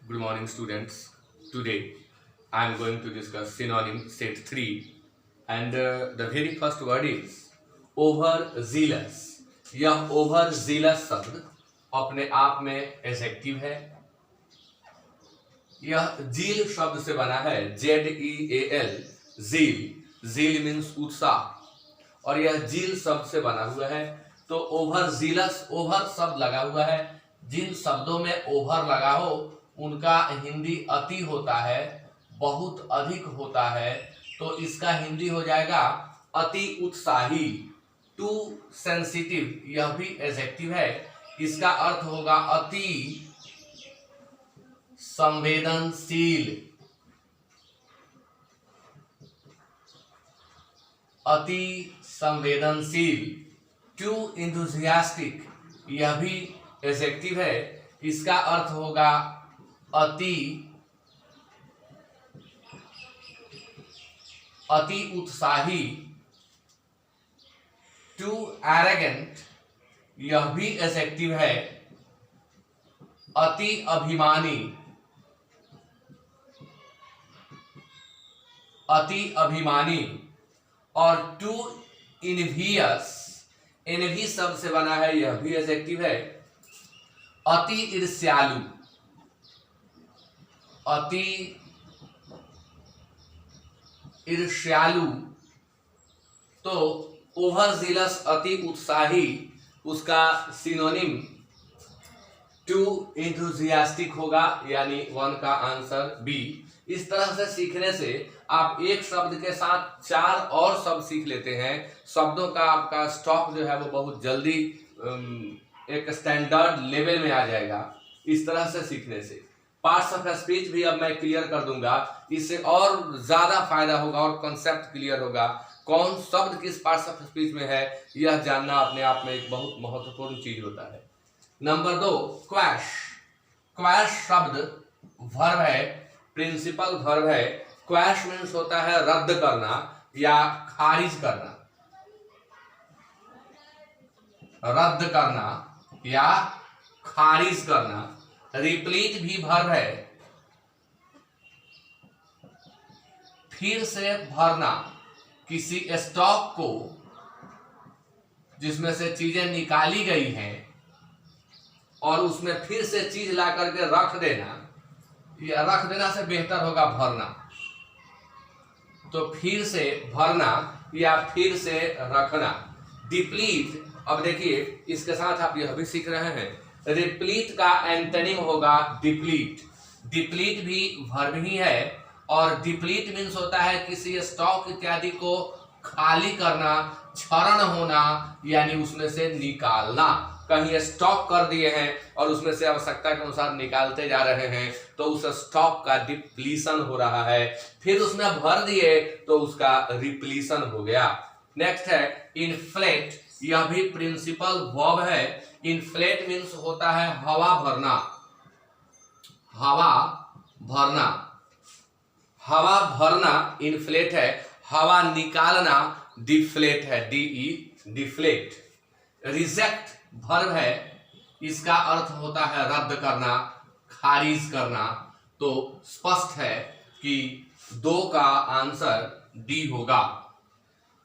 Good morning, students. Today I am going to discuss synonym set 3 and the very first word is overzealous. यह overzealous शब्द अपने आप में adjective है। यह जील शब्द से बना है, ZEAL, जील। जील मीन्स उत्साह और यह जील शब्द से बना हुआ है। तो ओवरजीलस, ओवर शब्द लगा हुआ है। जिन शब्दों में ओवर लगा हो उनका हिंदी अति होता है, बहुत अधिक होता है। तो इसका हिंदी हो जाएगा अति उत्साही, टू सेंसिटिव। यह भी एडजेक्टिव है। इसका अर्थ होगा अति संवेदनशील, अति संवेदनशील। टू इंथुजियास्टिक, यह भी एडजेक्टिव है। इसका अर्थ होगा अति उत्साही। टू एरोगेंट, यह भी एडजेक्टिव है। अति अभिमानी, अति अभिमानी। और टू इनवियस, एनवी शब्द से बना है, यह भी एडजेक्टिव है। अति ईर्ष्यालु, अति ईर्ष्यालु। तो ओवरजीलस, अति उत्साही, उसका सिनोनिम टू इंथुजियास्टिक होगा, यानी 1 का आंसर बी। इस तरह से सीखने से आप एक शब्द के साथ 4 और शब्द सीख लेते हैं। शब्दों का आपका स्टॉक जो है वो बहुत जल्दी एक स्टैंडर्ड लेवल में आ जाएगा। इस तरह से सीखने से पार्ट्स ऑफ स्पीच भी अब मैं क्लियर कर दूंगा। इससे और ज्यादा फायदा होगा और कॉन्सेप्ट क्लियर होगा। कौन शब्द किस पार्ट्स ऑफ स्पीच में है, यह जानना अपने आप में एक बहुत महत्वपूर्ण चीज होता है। Number 2, quash. क्वैश शब्द वर्ब है, प्रिंसिपल वर्ब है। क्वैश मीन्स होता है रद्द करना या खारिज करना, रद्द करना या खारिज करना। रिप्लीट भी वर्ब है, फिर से भरना। किसी स्टॉक को जिसमें से चीजें निकाली गई हैं और उसमें फिर से चीज ला करके रख देना, या रख देना से बेहतर होगा भरना। तो फिर से भरना या फिर से रखना। डिप्लीट, अब देखिए इसके साथ आप यह भी सीख रहे हैं, रिप्लीट का एंटोनिम होगा डिप्लीट। डिप्लीट भी वर्ब ही है और डिप्लीट मीन्स होता है किसी स्टॉक इत्यादि को खाली करना, क्षरण होना, यानी उसमें से निकालना। कहीं स्टॉक कर दिए हैं और उसमें से आवश्यकता के अनुसार निकालते जा रहे हैं, तो उस स्टॉक का डिप्लीशन हो रहा है। फिर उसमें भर दिए तो उसका रिप्लीशन हो गया। नेक्स्ट है इन्फ्लेट। यह भी प्रिंसिपल वर्ब है। इन्फ्लेट मीन्स होता है हवा भरना, हवा भरना। हवा भरना इन्फ्लेट है, हवा निकालना डिफ्लेट है, DE, डिफ्लेट। रिजेक्ट वर्ब है, इसका अर्थ होता है रद्द करना, खारिज करना। तो स्पष्ट है कि 2 का आंसर डी होगा।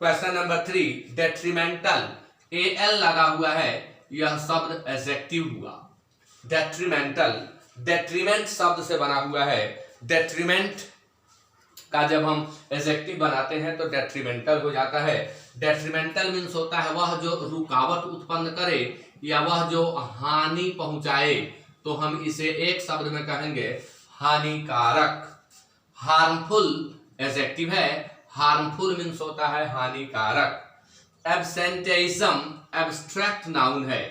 Question number 3, detrimental. AL लगा हुआ है, यह शब्द एडजेक्टिव हुआ। डेट्रीमेंटल, डेट्रीमेंट शब्द से बना हुआ है। डेट्रीमेंट का जब हम एडजेक्टिव बनाते हैं तो डेट्रीमेंटल हो जाता है। डेट्रीमेंटल मीन्स होता है वह जो रुकावट उत्पन्न करे या वह जो हानि पहुंचाए। तो हम इसे एक शब्द में कहेंगे हानिकारक। हार्मफुल एडजेक्टिव है, हार्मफुल मीन्स होता है हानिकारक। एब्सेंटेइज्म एब्स्ट्रैक्ट नाउन है,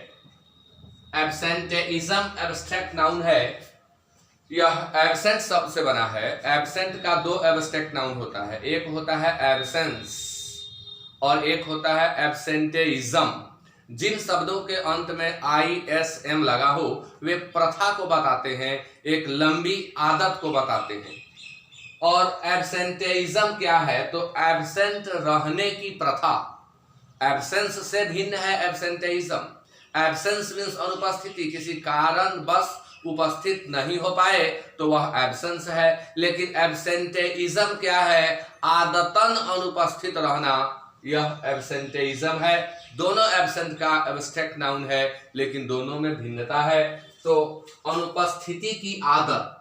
एब्सेंटेइज्म एब्स्ट्रैक्ट नाउन है। यह एब्सेंट शब्द से बना है। एब्सेंट का 2 एब्स्ट्रैक्ट नाउन होता है, एक होता है एब्सेंस और एक होता है एब्सेंटेइज्म। जिन शब्दों के अंत में ISM लगा हो वे प्रथा को बताते हैं, एक लंबी आदत को बताते हैं। और एब्सेंटेइज्म क्या है, तो एब्सेंट रहने की प्रथा। एब्सेंस से भिन्न है एब्सेंटेइज्म। एब्सेंस मीन्स अनुपस्थिति, किसी कारण बस उपस्थित नहीं हो पाए तो वह एब्सेंस है। लेकिन एब्सेंटेइज्म क्या है? आदतन अनुपस्थित रहना, यह एब्सेंटेइज्म है। दोनों एब्सेंट का एब्स्ट्रैक्ट नाउन है, लेकिन दोनों में भिन्नता है। तो अनुपस्थिति की आदत,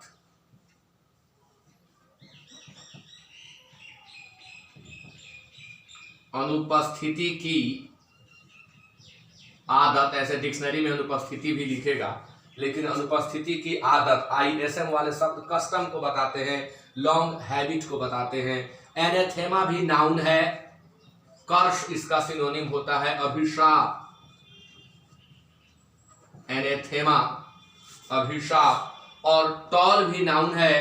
अनुपस्थिति की आदत, ऐसे डिक्शनरी में अनुपस्थिति भी लिखेगा, लेकिन अनुपस्थिति की आदत ISM वाले शब्द कस्टम को बताते हैं, लॉन्ग हैबिट को बताते हैं। एनेथेमा भी नाउन है, कर्ष इसका सिनोनिम होता है अभिशाप। एनेथेमा अभिशाप। और टॉल भी नाउन है।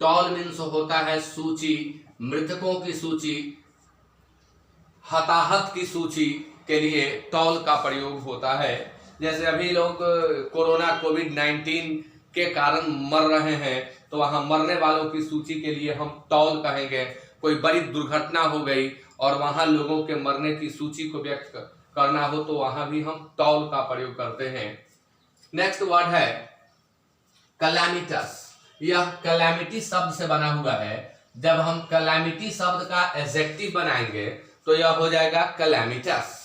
टॉल मीन्स होता है सूची, मृतकों की सूची, हताहत की सूची के लिए टॉल का प्रयोग होता है। जैसे अभी लोग कोरोना कोविड-19 के कारण मर रहे हैं, तो वहां मरने वालों की सूची के लिए हम टॉल कहेंगे। कोई बड़ी दुर्घटना हो गई और वहां लोगों के मरने की सूची को व्यक्त करना हो तो वहां भी हम टॉल का प्रयोग करते हैं। नेक्स्ट वर्ड है कैलामिटस। यह कैलामिटी शब्द से बना हुआ है। जब हम कैलामिटी शब्द का एडजेक्टिव बनाएंगे तो यह हो जाएगा कैलामिटस।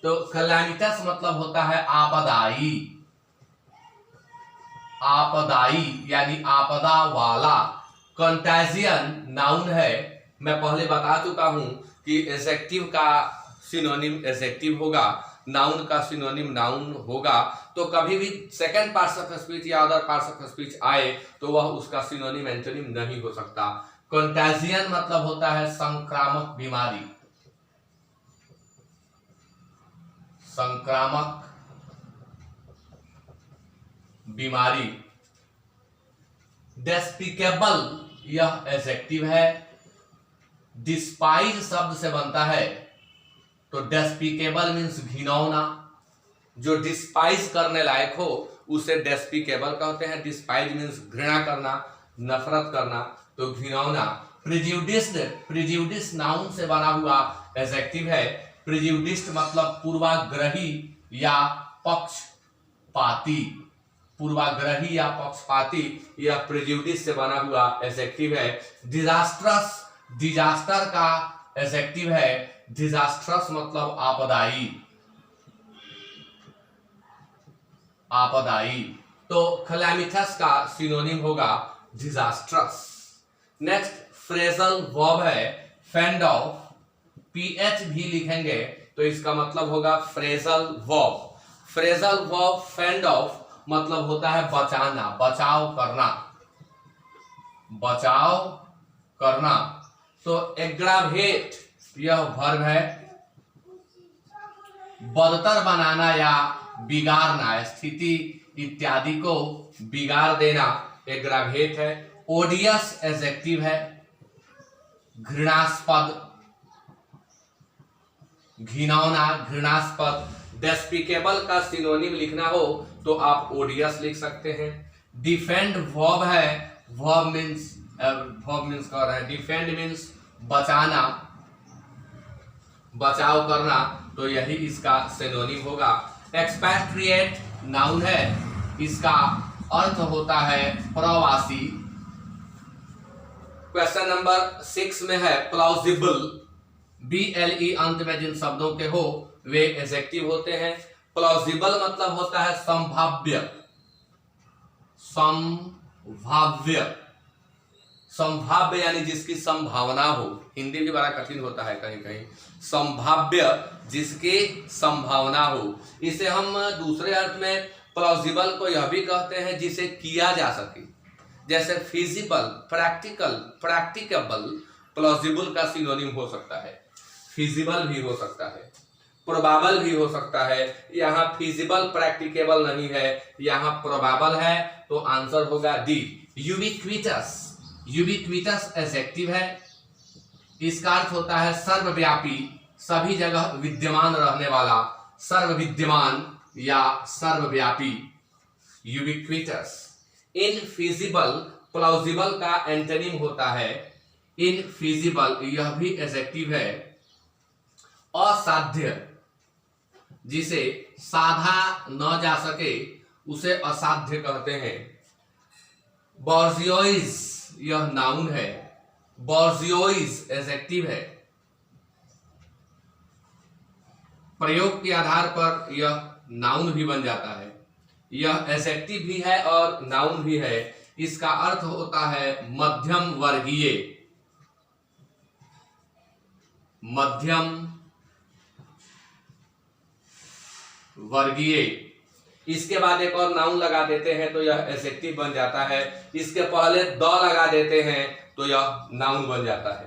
तो कैलामिटस मतलब होता है आपदाई, आपदाई यानी आपदा वाला। कंटाजियन नाउन है। मैं पहले बता चुका हूं कि एडजेक्टिव का सिनोनिम एडजेक्टिव होगा, नाउन का सिनोनिम नाउन होगा। तो कभी भी सेकंड पार्ट्स ऑफ स्पीच या अदर पार्ट्स ऑफ स्पीच आए तो वह उसका सिनोनिम एंटोनिम नहीं हो सकता। कंटाजियन मतलब होता है संक्रामक बीमारी, संक्रामक बीमारी। डेस्पिकेबल यह एडजेक्टिव है। डिस्पाइज शब्द से बनता है, तो डेस्पिकेबल मीन्स घिनौना। जो डिस्पाइज करने लायक हो उसे डेस्पिकेबल कहते हैं। डिस्पाइज मीन्स घृणा करना, नफरत करना, तो घिनौना। प्रिजुडिस्ड, प्रिजुडिस नाउन से बना हुआ एडजेक्टिव है। प्रिजुडिस्ड मतलब पूर्वाग्रही या पक्षपाती, पूर्वाग्रही या पक्षपाती, यह प्रिजुडिस से बना हुआ एडजेक्टिव है। डिजास्ट्रस, डिजास्टर का एडजेक्टिव है। डिजास्ट्रस मतलब आपदाई, आपदाई। तो कैलामिटस का सिनोनिम होगा डिजास्ट्रस। नेक्स्ट फ्रेजल वर्ब है फेंड ऑफ। PH भी लिखेंगे तो इसका मतलब होगा phrasal verb. Phrasal verb fend of मतलब होता है बचाना, बचाव करना, बचाव करना। तो एग्रावेट यह वर्ब है। बदतर बनाना या बिगाड़ना, स्थिति इत्यादि को बिगाड़ देना एग्रावेट है। ओडियस एडजेक्टिव है, घृणास्पद, घिनौना, घृणास्पद। डेस्पिकेबल का सिनोनिम लिखना हो तो आप ओडियस लिख सकते हैं। डिफेंड वर्ब है। वर्ब मीन्स कर रहे हैं। डिफेंड मीन्स बचाना, बचाव करना, तो यही इसका सिनोनिम होगा। एक्सपैट्रिएट नाउन है। इसका अर्थ होता है प्रवासी। क्वेश्चन नंबर 6 में है प्लॉजिबल। BLE अंत में जिन शब्दों के हो वे एडजेक्टिव होते हैं। प्लॉजिबल मतलब होता है संभाव्य, संभाव्य, संभाव्य यानी जिसकी संभावना हो। हिंदी भी बड़ा कठिन होता है कहीं कहीं। संभाव्य जिसकी संभावना हो। इसे हम दूसरे अर्थ में प्लॉजिबल को यह भी कहते हैं जिसे किया जा सके। जैसे फिजिबल, प्रैक्टिकल, प्रैक्टिकेबल प्लॉजिबल का सिनोनिम हो सकता है। फिजिबल भी हो सकता है, प्रोबेबल भी हो सकता है। यहाँ फिजिबल प्रैक्टिकेबल नहीं है, यहाँ प्रोबेबल है, तो आंसर होगा डी। यूबिक्विटस, यूबिक्विटस एडजेक्टिव है। इसका अर्थ होता है सर्वव्यापी, सभी जगह विद्यमान रहने वाला, सर्वविद्यमान या सर्वव्यापी। यूबिक्विटस। इनफिजिबल प्लॉजिबल का एंटोनिम होता है इनफिजिबल, यह भी एडजेक्टिव है। असाध्य, जिसे साधा न जा सके उसे असाध्य कहते हैं। बोर्जियोइस यह नाउन है, बोर्जियोइस एडजेक्टिव है। प्रयोग के आधार पर यह नाउन भी बन जाता है, यह एडजेक्टिव भी है और नाउन भी है। इसका अर्थ होता है मध्यम वर्गीय, मध्यम वर्गीय। इसके बाद एक और नाउन लगा देते हैं तो यह एडजेक्टिव बन जाता है। इसके पहले द लगा देते हैं तो यह नाउन बन जाता है।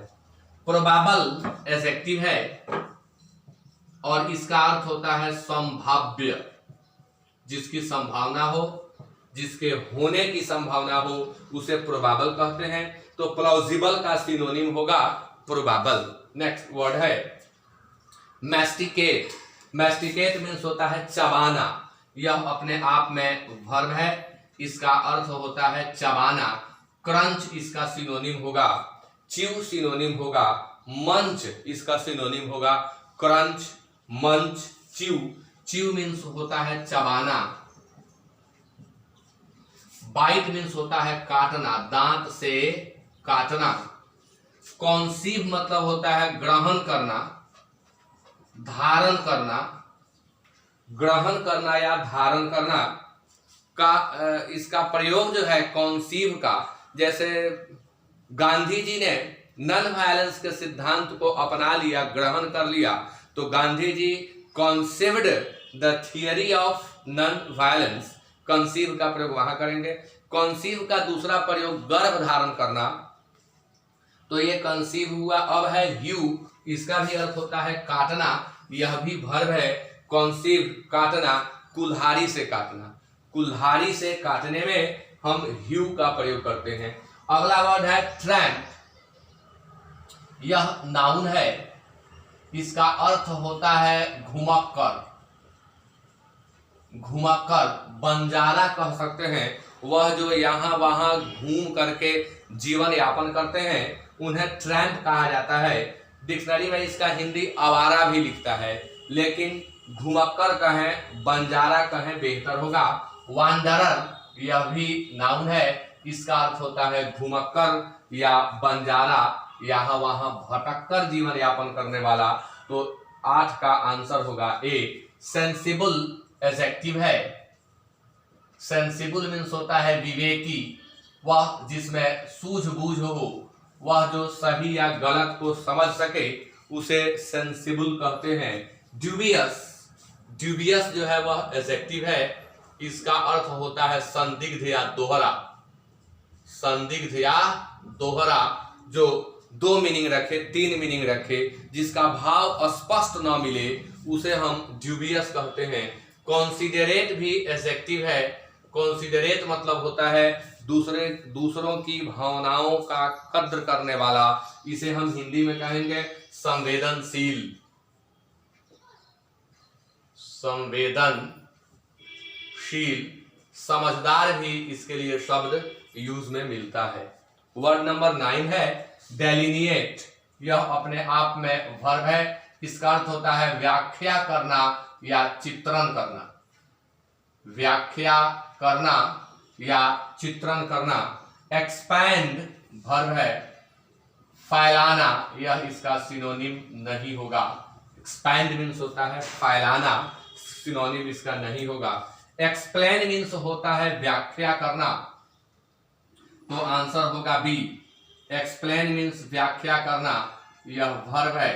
प्रोबेबल एडजेक्टिव है और इसका अर्थ होता है संभाव्य, जिसकी संभावना हो, जिसके होने की संभावना हो उसे प्रोबेबल कहते हैं। तो प्लॉजिबल का सिनोनिम होगा प्रोबेबल। नेक्स्ट वर्ड है मैस्टिकेट। मैस्टिकेट मीन्स होता है चबाना, यह अपने आप में वर्ब है, इसका अर्थ होता है चबाना। क्रंच इसका सिनोनिम होगा, च्यू सिनोनिम होगा, मंच इसका सिनोनिम होगा, क्रंच, मंच, च्यू। च्यू मीन्स होता है चबाना, बाइट मीन्स होता है काटना, दांत से काटना। कॉन्सीव मतलब होता है ग्रहण करना, धारण करना, ग्रहण करना या धारण करना का इसका प्रयोग जो है कॉन्सीव का, जैसे गांधी जी ने नॉन वायलेंस के सिद्धांत को अपना लिया, ग्रहण कर लिया, तो Gandhi ji conceived the theory of non violence. Conceive का प्रयोग वहां करेंगे। कंसीव का दूसरा प्रयोग गर्भ धारण करना, तो ये कंसीव हुआ। अब है यू, इसका भी अर्थ होता है काटना, यह भी वर्ब है। कंसीव काटना, कुल्हाड़ी से काटना, कुल्हाड़ी से काटने में हम ह्यू का प्रयोग करते हैं। अगला वर्ड है ट्रैम्प, यह नाउन है, इसका अर्थ होता है घुमक्कर, घुमक्कर, बंजारा कह सकते हैं। वह जो यहाँ वहां घूम करके जीवन यापन करते हैं उन्हें ट्रैम्प कहा जाता है। डिक्शनरी में इसका हिंदी आवारा भी लिखता है, लेकिन घुमक्कर कहें, बंजारा कहें बेहतर होगा। वांडरर यह भी नाउन है, इसका अर्थ होता है घुमक्कर या बंजारा, यहाँ वहां भटककर जीवन यापन करने वाला। तो 8 का आंसर होगा ए। सेंसिबल एडजेक्टिव है, सेंसिबल मीन्स होता है विवेकी, वह जिसमें सूझबूझ हो, वह जो सही या गलत को समझ सके उसे सेंसिबल कहते हैं। ड्यूबियस, ड्यूबियस जो है वह एडजेक्टिव है, इसका अर्थ होता है संदिग्ध या दोहरा, संदिग्ध या दोहरा, जो 2 मीनिंग रखे, 3 मीनिंग रखे, जिसका भाव स्पष्ट न मिले उसे हम ड्यूबियस कहते हैं। कॉन्सिडरेट भी एडजेक्टिव है, कॉन्सिडरेट मतलब होता है दूसरों की भावनाओं का कद्र करने वाला, इसे हम हिंदी में कहेंगे संवेदनशील, संवेदनशील। समझदार भी इसके लिए शब्द यूज में मिलता है। वर्ड नंबर 9 है डेलिनिएट, यह अपने आप में वर्ब है, इसका अर्थ होता है व्याख्या करना या चित्रण करना, व्याख्या करना या चित्रण करना। एक्सपैंड वर्ब है, फैलाना यह इसका सिनोनिम नहीं होगा। एक्सपैंड मीन्स होता है फैलाना, सिनोनिम इसका नहीं होगा। एक्सप्लेन मीन्स होता है व्याख्या करना, तो आंसर होगा बी। एक्सप्लेन मीन्स व्याख्या करना, यह वर्ब है।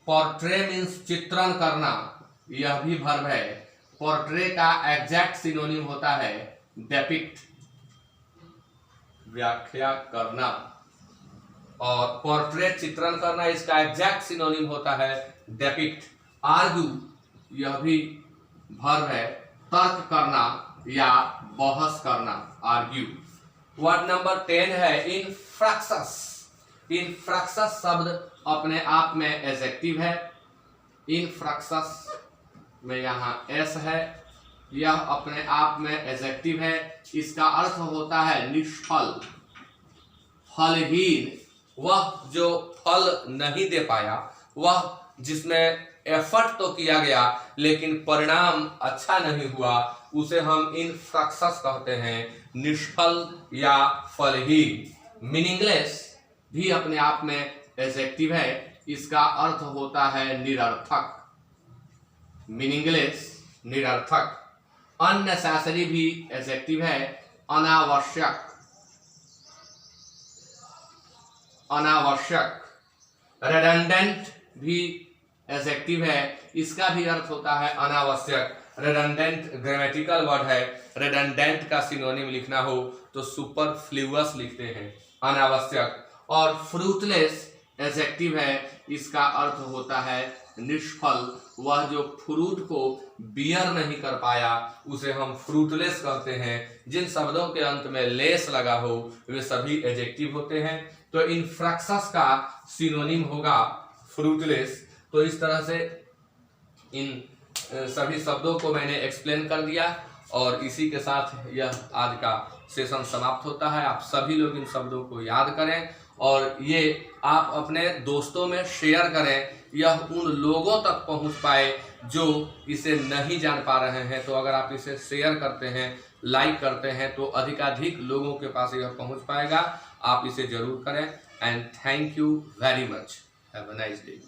पोर्ट्रे मीन्स चित्रण करना, यह भी वर्ब है। पोर्ट्रे का एग्जैक्ट सिनोनिम होता है डेपिक्ट, व्याख्या करना, और पोर्ट्रे चित्रण करना, इसका एग्जैक्ट सिनोनिम होता है डेपिक्ट। आर्ग्यू यह भी वर्ब है, तर्क करना या बहस करना, आर्ग्यू। वर्ड नंबर 10 है इनफ्रैक्शस। इनफ्रैक्शस शब्द अपने आप में एडजेक्टिव है, इनफ्रैक्शस में यहाँ एस है, यह अपने आप में एडजेक्टिव है, इसका अर्थ होता है निष्फल, फलहीन, वह जो फल नहीं दे पाया, वह जिसमें एफर्ट तो किया गया लेकिन परिणाम अच्छा नहीं हुआ, उसे हम इनफ्रक्शस कहते हैं, निष्फल या फलहीन। मीनिंगलेस भी अपने आप में एडजेक्टिव है, इसका अर्थ होता है निरर्थक। मीनिंगलेस निरर्थक। अननेसेसरी भी एडजेक्टिव है, अनावश्यक। अनावश्यक। रेडंडेंट भी एडजेक्टिव है, इसका भी अर्थ होता है अनावश्यक। रेडंडेंट ग्रामेटिकल वर्ड है, रेडंडेंट का सिनोनिम लिखना हो तो सुपरफ्लुअस लिखते हैं, अनावश्यक। और फ्रूटलेस एडजेक्टिव है, इसका अर्थ होता है निष्फल। वह जो फ्रूट को बियर नहीं कर पाया उसे हम फ्रूटलेस कहते हैं। जिन शब्दों के अंत में लेस लगा हो वे सभी एडजेक्टिव होते हैं। तो इनफ्रक्शस का सिनोनिम होगा फ्रूटलेस। तो इस तरह से इन सभी शब्दों को मैंने एक्सप्लेन कर दिया और इसी के साथ यह आज का सेशन समाप्त होता है। आप सभी लोग इन शब्दों को याद करें और ये आप अपने दोस्तों में शेयर करें, यह उन लोगों तक पहुंच पाए जो इसे नहीं जान पा रहे हैं। तो अगर आप इसे शेयर करते हैं, लाइक करते हैं तो अधिकाधिक लोगों के पास यह पहुंच पाएगा। आप इसे जरूर करें and thank you very much. Have a nice day.